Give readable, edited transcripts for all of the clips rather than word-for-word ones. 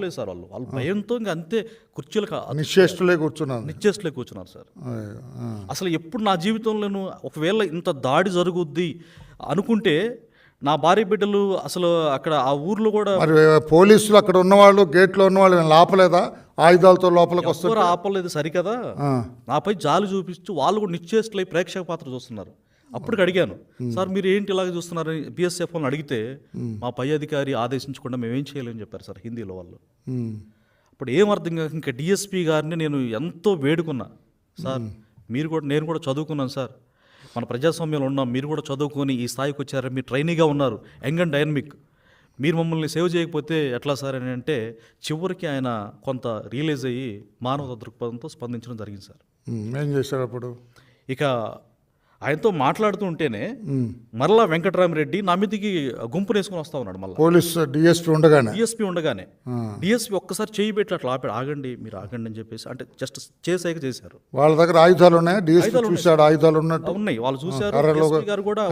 లేదు సార్, వాళ్ళు భయంతో ఇంకా అంతే కుర్చీలు నిశ్చేష్టులే కూర్చున్నారు సార్. అసలు ఎప్పుడు నా జీవితంలోనూ ఒకవేళ ఇంత దాడి జరుగుద్ది అనుకుంటే నా భార్య బిడ్డలు అసలు అక్కడ ఆ ఊర్లో కూడా మరి పోలీసులు అక్కడ ఉన్నవాళ్ళు గేట్లో ఉన్నవాళ్ళు ఆపలేదా? ఆయుధాలతో లోపలికి వస్తారు, ఆపలేదు సరికదా. నాపై జాలి చూపించి వాళ్ళు కూడా నిశ్చేష్టులై ప్రేక్షక పాత్ర చూస్తున్నారు. అప్పటికి అడిగాను, సార్ మీరు ఏంటి ఇలాగ చూస్తున్నారని బిఎస్ఎఫ్ వాళ్ళని అడిగితే మా పై అధికారి ఆదేశించకుండా మేమేం చేయలేమని చెప్పారు సార్ హిందీలో వాళ్ళు. అప్పుడు ఏం అర్థం కాక ఇంకా డిఎస్పీ గారిని నేను ఎంతో వేడుకున్నా, సార్ మీరు కూడా నేను కూడా చదువుకున్నాను సార్, మన ప్రజాస్వామ్యంలో ఉన్నాం, మీరు కూడా చదువుకొని ఈ స్థాయికి వచ్చారు, మీరు ట్రైనీగా ఉన్నారు, యంగ్ అండ్ డైనమిక్, మీరు మమ్మల్ని సేవ్ చేయకపోతే ఎట్లా సార్ అని అంటే చివరికి ఆయన కొంత రియలైజ్ అయ్యి మానవ దృక్పథంతో స్పందించడం జరిగింది సార్. ఏం చేశారు అప్పుడు? ఇక ఆయనతో మాట్లాడుతూ ఉంటేనే మరలా వెంకటరామరెడ్డి నా మీదకి గుంపును వేసుకుని వస్తా ఉన్నాడు. మళ్ళీ పోలీస్ డిఎస్పీ ఉండగానే డిఎస్పీ ఒక్కసారి చేయి పెట్టి అట్లా ఆపాడు, ఆగండి మీరు ఆగండి అని చెప్పేసి, అంటే జస్ట్ చేశారు. వాళ్ళ దగ్గర ఆయుధాలు ఉన్నాయి, డిఎస్పీ చూశాడు ఆయుధాలు ఉన్నట్టు ఉన్నాయి, వాళ్ళు చూశారు,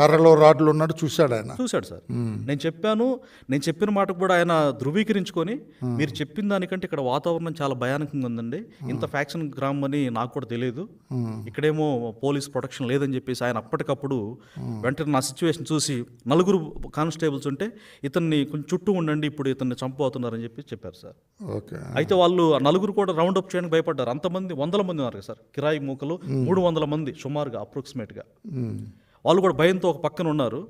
కర్రలో రాడ్లు ఉన్నట్టు చూశాడు సార్. నేను చెప్పిన మాటకు కూడా ఆయన ధృవీకరించుకొని మీరు చెప్పిన దానికంటే ఇక్కడ వాతావరణం చాలా భయానకంగా ఉందండి, ఇంత ఫ్యాక్షన్ గ్రామం అని నాకు కూడా తెలియదు, ఇక్కడేమో పోలీస్ ప్రొటెక్షన్ లేదని చెప్పేసి ఆయన అప్పటికప్పుడు వెంటనే నా సిచ్యువేషన్ చూసి 4 కానిస్టేబుల్స్ ఉంటే ఇతన్ని కొంచెం చుట్టూ ఉండండి, ఇప్పుడు ఇతన్ని చంపబోతున్నారని చెప్పి చెప్పారు సార్. అయితే వాళ్ళు 4 కూడా రౌండ్ అప్ చేయడానికి భయపడ్డారు. అంతమంది 100 మంది ఉన్నారు సార్, కిరాయి మూకలు 300 మంది సుమారుగా అప్రాక్సిమేట్గా. వాళ్ళు కూడా భయంతో ఒక పక్కన ఉన్నారు.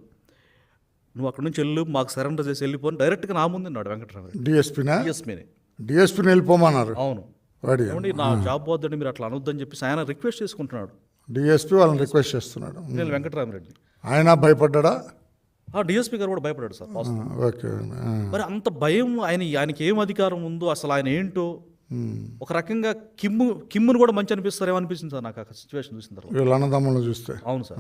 నువ్వు అక్కడ నుంచి వెళ్ళు, మాకు సరెండర్ చేసి వెళ్ళిపోని డైరెక్ట్గా నా ముందు ఉన్నాడు వెంకటరామరెడ్డి. డిఎస్పీని వెళ్ళిపోమన్నారు. అవును, నా జాబ్ వద్దని మీరు అట్లా అనొద్దని చెప్పేసి ఆయన రిక్వెస్ట్ చేసుకుంటున్నాడు. డిఎస్పీ వాళ్ళని రిక్వెస్ట్ చేస్తున్నాడు. నేను వెంకటరామరెడ్డి. ఆయన భయపడ్డా? డిఎస్పీ గారు కూడా భయపడ్డాడు సార్. ఓకే. మరి అంత భయం ఆయనకి ఏం అధికారం ఉందో, అసలు ఆయన ఏంటో ఒక రకంగా కిమ్మును కూడా మంచి అనిపిస్తారేమో అనిపించింది సార్ నాకు ఆ సిచ్యువేషన్ చూసిన తర్వాత. వీళ్ళ అన్నదమ్ములను చూస్తే. అవును సార్,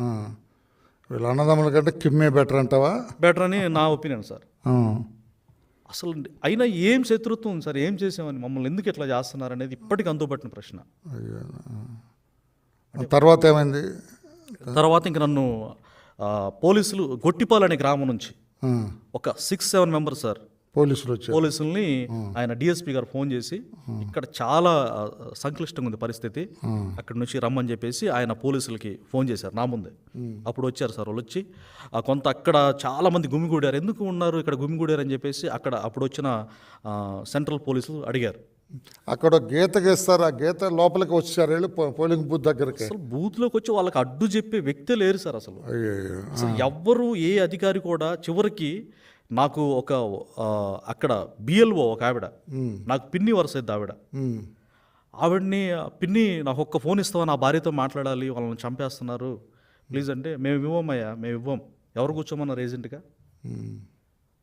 వీళ్ళ అన్నదమ్ముల కంటే కిమ్మే బెటర్ అంటావా? బెటర్ అని నా ఒపీనియన్ సార్. అసలు అయినా ఏం శత్రుత్వం సార్, ఏం చేసామని, మమ్మల్ని ఎందుకు ఇట్లా చేస్తున్నారు అనేది ఇప్పటికీ అంతుపట్టిన ప్రశ్న. తర్వాత ఏమైంది? తర్వాత ఇంక నన్ను పోలీసులు గొట్టిపాలు అనే గ్రామం నుంచి ఒక 6-7 మెంబర్స్ సార్ పోలీసుల్ని ఆయన డిఎస్పీ గారు ఫోన్ చేసి, ఇక్కడ చాలా సంక్లిష్టంగా ఉంది పరిస్థితి, అక్కడి నుంచి రమ్మని చెప్పేసి ఆయన పోలీసులకి ఫోన్ చేశారు నా ముందే. అప్పుడు వచ్చారు సార్ వాళ్ళు వచ్చి కొంత అక్కడ చాలా మంది గుమిగూడారు, ఎందుకు ఉన్నారు ఇక్కడ గుమిగూడారు అని చెప్పేసి అప్పుడు వచ్చిన సెంట్రల్ పోలీసులు అడిగారు. అక్కడ గీత గీస్తారు, ఆ గీత లోపలికి వచ్చారు వీళ్ళు పోలింగ్ బూత్ దగ్గరికి. అసలు బూత్లోకి వచ్చి వాళ్ళకి అడ్డు చెప్పే వ్యక్తే లేరు సార్. అసలు ఎవ్వరు ఏ అధికారి కూడా చివరికి నాకు ఒక అక్కడ బిఎల్ఓ ఒక ఆవిడ, నాకు పిన్ని వరుస ఆవిడని, పిన్ని నాకు ఒక్క ఫోన్ ఇస్తావా, నా భార్యతో మాట్లాడాలి, వాళ్ళని చంపేస్తున్నారు ప్లీజ్ అంటే, మేము ఇవ్వం, ఎవరు కూర్చోమన్నారు ఏజెంట్గా,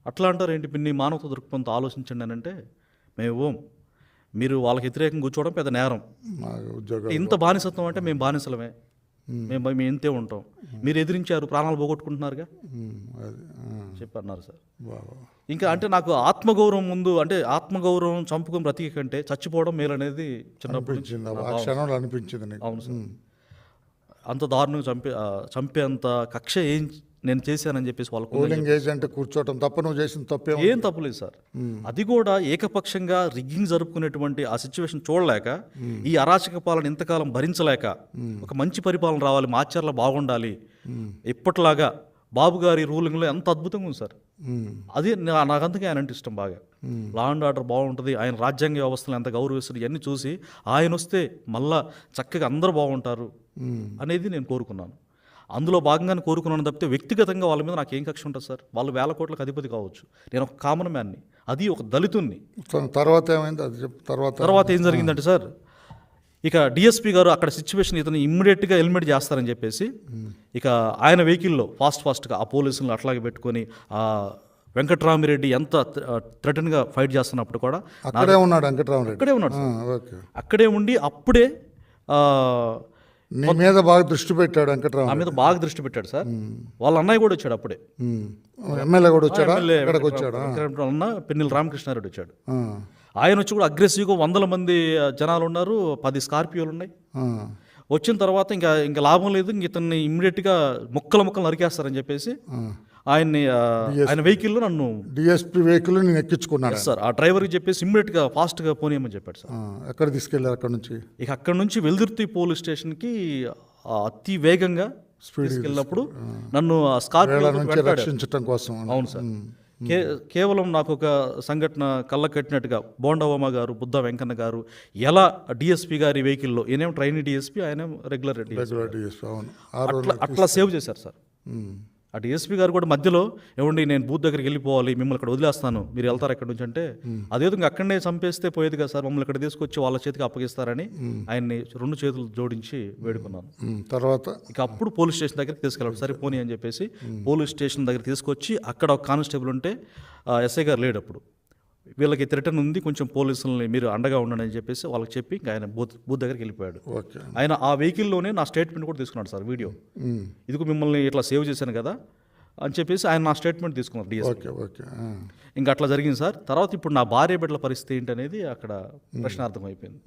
అట్లా అంటారు ఏంటి పిన్ని, మానవత దృక్పథంతో ఆలోచించండి అని అంటే, మేము ఇవ్వం, మీరు వాళ్ళకి వ్యతిరేకంగా కూర్చోవడం పెద్ద నేరం, ఇంత బానిసత్వం అంటే మేము బానిసలమే, మేము ఇంతే ఉంటాం, మీరు ఎదిరించారు ప్రాణాలు పోగొట్టుకుంటున్నారుగా చెప్పన్నారు సార్. ఇంకా అంటే నాకు ఆత్మగౌరవం ముందు, అంటే ఆత్మగౌరవం చంపుకొని బ్రతికి కంటే చచ్చిపోవడం మేలు అనేది చిన్నప్పుడు అనిపించింది. అవును సార్, అంత దారుణంగా చంపేంత కక్ష ఏం నేను చేశానని చెప్పేసి వాళ్ళకు పోలింగ్ ఏజెంట్ కూర్చోవటం తప్ప, నువ్వు చేసిన తప్పే ఏం తప్పులేదు సార్. అది కూడా ఏకపక్షంగా రిగ్గింగ్ జరుపుకునేటువంటి ఆ సిచ్యువేషన్ చూడలేక, ఈ అరాచక పాలన ఇంతకాలం భరించలేక, ఒక మంచి పరిపాలన రావాలి, మాచర్ల బాగుండాలి, ఇప్పట్లాగా బాబు గారి రూలింగ్లో ఎంత అద్భుతంగా ఉంది సార్. అది నాకంతగా ఆయన అంటే ఇష్టం బాగా, లా అండ్ ఆర్డర్ బాగుంటుంది, ఆయన రాజ్యాంగ వ్యవస్థలు ఎంత గౌరవిస్తారు, ఇవన్నీ చూసి ఆయన వస్తే మళ్ళా చక్కగా అందరూ బాగుంటారు అనేది నేను కోరుకున్నాను. అందులో భాగంగానే కోరుకున్నాను తప్పితే వ్యక్తిగతంగా వాళ్ళ మీద నాకు ఏం కక్ష ఉంటుంది సార్. వాళ్ళు 1000 కోట్లకు అధిపతి కావచ్చు, నేను ఒక కామన్ మ్యాన్ని, అది ఒక దళితుణ్ణి. తర్వాత ఏమైంది? అది తర్వాత ఏం జరిగిందంటే సార్, ఇక డిఎస్పీ గారు అక్కడ సిచ్యువేషన్ ఇతను ఇమ్మీడియట్గా ఎలిమినేట్ చేస్తారని చెప్పేసి, ఇక ఆయన వెహికల్లో ఫాస్ట్గా ఆ పోలీసులను అట్లాగే పెట్టుకొని ఆ వెంకటరామిరెడ్డి ఎంత థ్రెటన్గా ఫైట్ చేస్తున్నప్పుడు కూడా అక్కడే ఉన్నాడు వెంకటరామిరెడ్డి, అక్కడే ఉండి అప్పుడే నీ మీద బాగా దృష్టి పెట్టాడు వెంకటరామ. నా మీద బాగా దృష్టి పెట్టాడు సార్. వాళ్ళ అన్నయ్య కూడా వచ్చాడు అప్పుడే, ఎమ్మెల్యే కూడా వచ్చాడు, అన్న పిన్నెల రామకృష్ణారెడ్డి వచ్చాడు. ఆయన వచ్చి కూడా అగ్రెసివ్గా 100 మంది జనాలు ఉన్నారు, 10 స్కార్పియోలు ఉన్నాయి. వచ్చిన తర్వాత ఇంకా లాభం లేదు, ఇంక ఇతన్ని ఇమ్మీడియట్గా ముక్కలు నరికేస్తారని చెప్పేసి ఆయన్ని ఆయన వెహికల్లో నన్ను డిఎస్పీ వెహికల్ నేను ఎక్కించుకున్నాను. సార్ ఆ డ్రైవర్కి చెప్పేసి ఇమ్మీడియట్గా ఫాస్ట్గా పోనీయమని చెప్పాడు సార్. ఎక్కడ తీసుకెళ్ళారు అక్కడ నుంచి? ఇక అక్కడ నుంచి వెల్దుర్తి పోలీస్ స్టేషన్కి అతి వేగంగా తీసుకెళ్ళినప్పుడు నన్ను వేళ నుంచి స్కార్పియో రక్షించడం కోసం. అవును సార్. కేవలం నాకు ఒక సంఘటన కళ్ళ కట్టినట్టుగా బోండవమ్మ గారు, బుద్ధ వెంకన్న గారు ఎలా డిఎస్పీ గారి వెహికల్లో, ఈయనేం ట్రైనీ డిఎస్పీ, ఆయన రెగ్యులర్ DSP, అవును. ఆ రోజు అట్లా సేవ్ చేశారు సార్. ఆ డిఎస్పీ గారు కూడా మధ్యలో ఏమండి నేను బూత్ దగ్గరికి వెళ్ళిపోవాలి, మిమ్మల్ని ఇక్కడ వదిలేస్తాను, మీరు వెళ్తారు ఎక్కడి నుంచి అంటే, అదేదో ఇంకా అక్కడనే చంపేస్తే పోయేది కదా సార్, మమ్మల్ని ఇక్కడ తీసుకొచ్చి వాళ్ళ చేతికి అప్పగిస్తారని ఆయన్ని 2 చేతులు జోడించి వేడుకున్నాను. తర్వాత ఇక అప్పుడు పోలీస్ స్టేషన్ దగ్గరికి తీసుకెళ్ళాడు. సరే పోనీ అని చెప్పేసి పోలీస్ స్టేషన్ దగ్గర తీసుకొచ్చి అక్కడ ఒక కానిస్టేబుల్ ఉంటే ఎస్ఐ గారు లేడు అప్పుడు. వీళ్ళకి థ్రెటన్ ఉంది, కొంచెం పోలీసులని మీరు అండగా ఉండండి అని చెప్పేసి వాళ్ళకి చెప్పి ఇంకా ఆయన బూత్ దగ్గరికి వెళ్ళిపోయాడు. ఓకే. ఆయన ఆ వెహికల్లోనే నా స్టేట్మెంట్ కూడా తీసుకున్నాడు సార్, వీడియో. ఇదిగో మిమ్మల్ని ఇట్లా సేవ్ చేశాను కదా అని చెప్పేసి ఆయన నా స్టేట్మెంట్ తీసుకున్నారు డిఎస్పీ. ఓకే. ఓకే. ఇంకా అట్లా జరిగింది సార్. తర్వాత ఇప్పుడు నా భార్య బిడ్డల పరిస్థితి ఏంటనేది అక్కడ ప్రశ్నార్థం అయిపోయింది.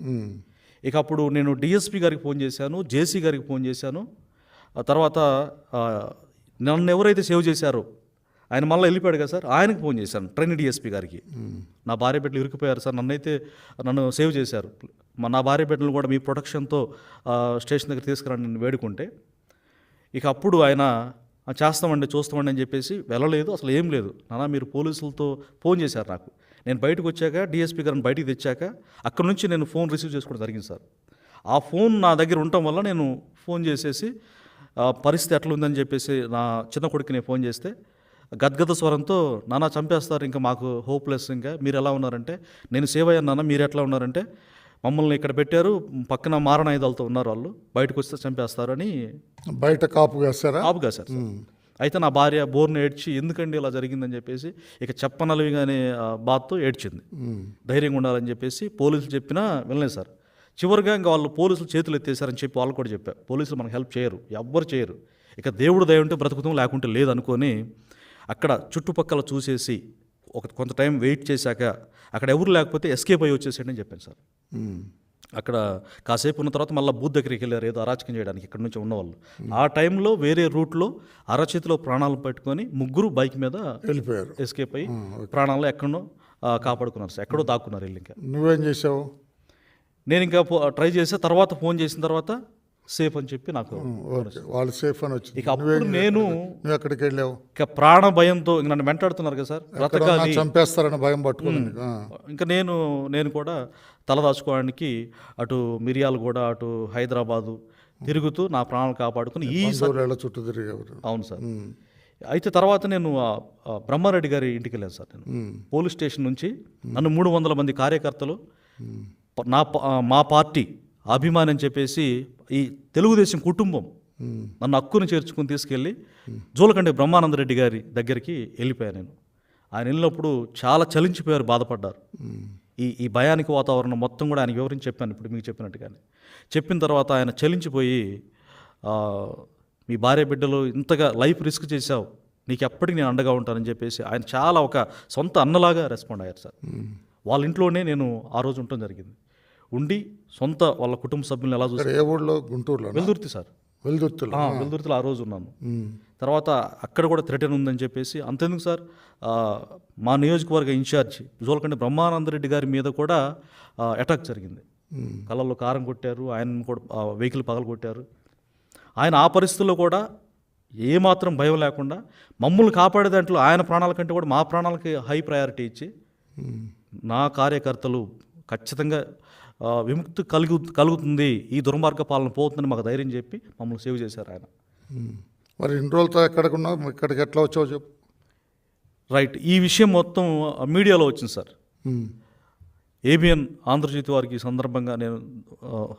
ఇక అప్పుడు నేను డిఎస్పీ గారికి ఫోన్ చేశాను, జేసీ గారికి ఫోన్ చేశాను. ఆ తర్వాత నన్ను ఎవరైతే సేవ్ చేశారో ఆయన మళ్ళీ వెళ్ళిపోయాడు కదా సార్, ఆయనకు ఫోన్ చేశాను, ట్రైనీ డిఎస్పీ గారికి. నా భార్య బిడ్డలు ఇరుక్కుపోయారు సార్, నన్ను సేవ్ చేశారు, నా భార్య బిడ్డలు కూడా మీ ప్రొటెక్షన్తో స్టేషన్ దగ్గర తీసుకురండి నేను వేడుకుంటే, ఇక అప్పుడు ఆయన చేస్తామండి చూస్తామండి అని చెప్పేసి వెళ్ళలేదు, అసలు ఏం లేదు. నాన్న మీరు పోలీసులతో ఫోన్ చేశారు నాకు, నేను బయటకు వచ్చాక డిఎస్పీ గారిని బయటికి తెచ్చాక అక్కడ నుంచి నేను ఫోన్ రిసీవ్ చేసుకోవడం జరిగింది సార్. ఆ ఫోన్ నా దగ్గర ఉండటం వల్ల నేను ఫోన్ చేసేసి పరిస్థితి ఎట్లా ఉందని చెప్పేసి నా చిన్న కొడుకుని నేను ఫోన్ చేస్తే గద్గద స్వరంతో, నాన్న చంపేస్తారు, ఇంకా మాకు హోప్లెస్, ఇంకా మీరు ఎలా ఉన్నారంటే, నేను సేవ్ అయ్యాను నాన్న, మీరు ఎట్లా ఉన్నారంటే, మమ్మల్ని ఇక్కడ పెట్టారు, పక్కన మారణాయుధాలతో ఉన్నారు వాళ్ళు, బయటకు వస్తే చంపేస్తారు అని బయట కాపు కాస్తారా? కాపు కాశారు. అయితే నా భార్య బోర్ను ఏడ్చి ఎందుకండి ఇలా జరిగిందని చెప్పేసి ఇక చెప్పనలవిగానే బాధతో ఏడ్చింది. ధైర్యంగా ఉండాలని చెప్పేసి పోలీసులు చెప్పినా వినలేదు సార్. చివరిగా ఇంకా వాళ్ళు పోలీసులు చేతులు ఎత్తేసారని చెప్పి వాళ్ళు కూడా చెప్పారు, పోలీసులు మనకు హెల్ప్ చేయరు, ఎవ్వరు చేయరు, ఇక దేవుడు దయ ఉంటే బ్రతుకుతాం, లేకుంటే లేదనుకొని అక్కడ చుట్టుపక్కల చూసేసి కొంత టైం వెయిట్ చేశాక అక్కడ ఎవరు లేకపోతే ఎస్కేప్ అయ్యి వచ్చేసేయండి అని చెప్పాను సార్. అక్కడ కాసేపు ఉన్న తర్వాత మళ్ళీ బూత్ దగ్గరికి వెళ్ళారు ఏదో అరాచకం చేయడానికి ఇక్కడ నుంచి ఉన్నవాళ్ళు. ఆ టైంలో వేరే రూట్లో అరచేతిలో ప్రాణాలు పెట్టుకొని 3 బైక్ మీద వెళ్ళిపోయారు, ఎస్కేప్ అయ్యి ప్రాణాలు ఎక్కడో కాపాడుకున్నారు సార్, ఎక్కడో దాక్కున్నారు వెళ్ళి. ఇంకా నువ్వేం చేసావు? నేను ఇంకా ట్రై చేసా, తర్వాత ఫోన్ చేసిన తర్వాత సేఫ్ అని చెప్పి నాకు వాళ్ళు సేఫ్ అని వచ్చింది. ఇక అప్పుడు నేను నువ్వు ఎక్కడికి వెళ్ళావు? ఇక ప్రాణ భయంతో ఇంక నన్ను వెంటాడుతున్నారు కదా సార్, బ్రతకాలి, చంపేస్తారని భయం పట్టుకుని ఇంకా నేను కూడా తలదాచుకోవడానికి అటు మిర్యాలగూడ అటు హైదరాబాదు తిరుగుతూ నా ప్రాణాలు కాపాడుకుని చుట్టూ తిరిగేవారు. అవును సార్. అయితే తర్వాత నేను బ్రహ్మారెడ్డి గారి ఇంటికి వెళ్ళాను సార్. నేను పోలీస్ స్టేషన్ నుంచి నన్ను 300 మంది కార్యకర్తలు మా పార్టీ అభిమాని అని చెప్పేసి ఈ తెలుగుదేశం కుటుంబం నన్ను హక్కుని చేర్చుకుని తీసుకెళ్ళి జోలకండి బ్రహ్మానందరెడ్డి గారి దగ్గరికి వెళ్ళిపోయాను నేను. ఆయన వెళ్ళినప్పుడు చాలా చలించిపోయారు, బాధపడ్డారు. ఈ భయానికి వాతావరణం మొత్తం కూడా ఆయనకి వివరించి చెప్పాను ఇప్పుడు మీకు చెప్పినట్టుగానే. చెప్పిన తర్వాత ఆయన చలించిపోయి, మీ భార్య బిడ్డలు ఇంతగా లైఫ్ రిస్క్ చేశావు, నీకు ఎప్పటికీ నేను అండగా ఉంటానని చెప్పేసి ఆయన చాలా ఒక సొంత అన్నలాగా రెస్పాండ్ అయ్యారు సార్. వాళ్ళ ఇంట్లోనే నేను ఆ రోజు ఉండటం జరిగింది. ఉండి సొంత వాళ్ళ కుటుంబ సభ్యులను ఎలా చూస్తారు. ఏ ఊళ్ళో? గుంటూరులో? వెల్దుర్తి సార్. వెల్దుర్తిలో ఆ రోజు ఉన్నాను. తర్వాత అక్కడ కూడా థ్రెటన్ ఉందని చెప్పేసి, అంతెందుకు సార్, మా నియోజకవర్గ ఇన్ఛార్జ్ జోలకండి బ్రహ్మానందరెడ్డి గారి మీద కూడా అటాక్ జరిగింది. కళ్ళల్లో కారం కొట్టారు, ఆయన కూడా వెహికల్ పగలు కొట్టారు. ఆయన ఆ పరిస్థితుల్లో కూడా ఏమాత్రం భయం లేకుండా మమ్మల్ని కాపాడే దాంట్లో ఆయన ప్రాణాల కంటే కూడా మా ప్రాణాలకి హై ప్రయారిటీ ఇచ్చి, నా కార్యకర్తలు ఖచ్చితంగా విముక్తి కలుగుతుంది, ఈ దుర్మార్గ పాలన పోతుందని మాకు ధైర్యం చెప్పి మమ్మల్ని సేవ్ చేశారు ఆయన. మరి ఇన్ని రోజులతో ఎక్కడికున్నావు, ఇక్కడికి ఎట్లా వచ్చావు చెప్పు. రైట్, ఈ విషయం మొత్తం మీడియాలో వచ్చింది సార్. ఏబిఎన్ ఆంధ్రజ్యోతి వారికి ఈ సందర్భంగా నేను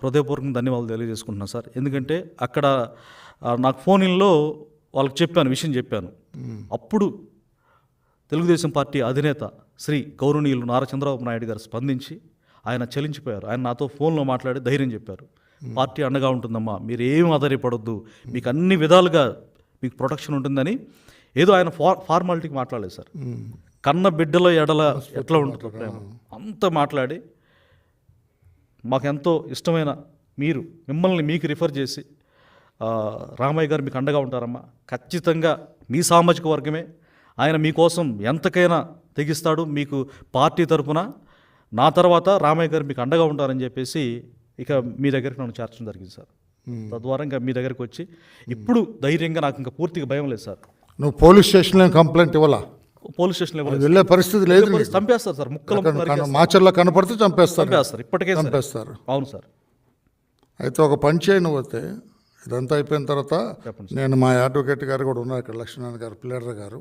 హృదయపూర్వకంగా ధన్యవాదాలు తెలియజేసుకుంటున్నాను సార్. ఎందుకంటే అక్కడ నాకు ఫోన్లో వాళ్ళకి చెప్పాను, విషయం చెప్పాను. అప్పుడు తెలుగుదేశం పార్టీ అధినేత శ్రీ గౌరవనీయులు నారా చంద్రబాబు నాయుడు గారు స్పందించి ఆయన చలించిపోయారు. ఆయన నాతో ఫోన్లో మాట్లాడి ధైర్యం చెప్పారు, పార్టీ అండగా ఉంటుందమ్మా, మీరు ఏం ఆధారపడొద్దు, మీకు అన్ని విధాలుగా మీకు ప్రొటెక్షన్ ఉంటుందని. ఏదో ఆయన ఫార్మాలిటీకి మాట్లాడలేదు సార్, కన్న బిడ్డల ఎడల ఎట్లా ఉంటుందో ప్రేమ అంతా మాట్లాడి, మాకెంతో ఇష్టమైన మిమ్మల్ని మీకు రిఫర్ చేసి, రామయ్య గారు మీకు అండగా ఉంటారమ్మా, ఖచ్చితంగా మీ సామాజిక వర్గమే ఆయన మీకోసం ఎంతకైనా తెగిస్తాడు. మీకు పార్టీ తరపున నా తర్వాత రామయ్య గారు మీకు అండగా ఉంటారని చెప్పేసి ఇక మీ దగ్గరికి నన్ను చేర్చడం జరిగింది సార్. తద్వారా ఇంకా మీ దగ్గరికి వచ్చి ఇప్పుడు ధైర్యంగా నాకు ఇంకా పూర్తిగా భయం లేదు సార్. నువ్వు పోలీస్ స్టేషన్లో కంప్లైంట్ ఇవ్వాలా? పోలీస్ స్టేషన్లో వెళ్ళే పరిస్థితి లేదు నీకు. చంపేస్తారు సార్, ముక్కలు మాచర్లో కనపడితే చంపేస్తారు. చంపేస్తారు ఇప్పటికే సార్. చంపేస్తారు. అవును సార్. అయితే ఒక పని చేయను పోతే ఇదంతా అయిపోయిన తర్వాత చెప్పండి నేను మా అడ్వకేట్ గారు కూడా ఉన్నారు ఇక్కడ, లక్ష్మీనారాయణ గారు, ప్లేడర్ గారు,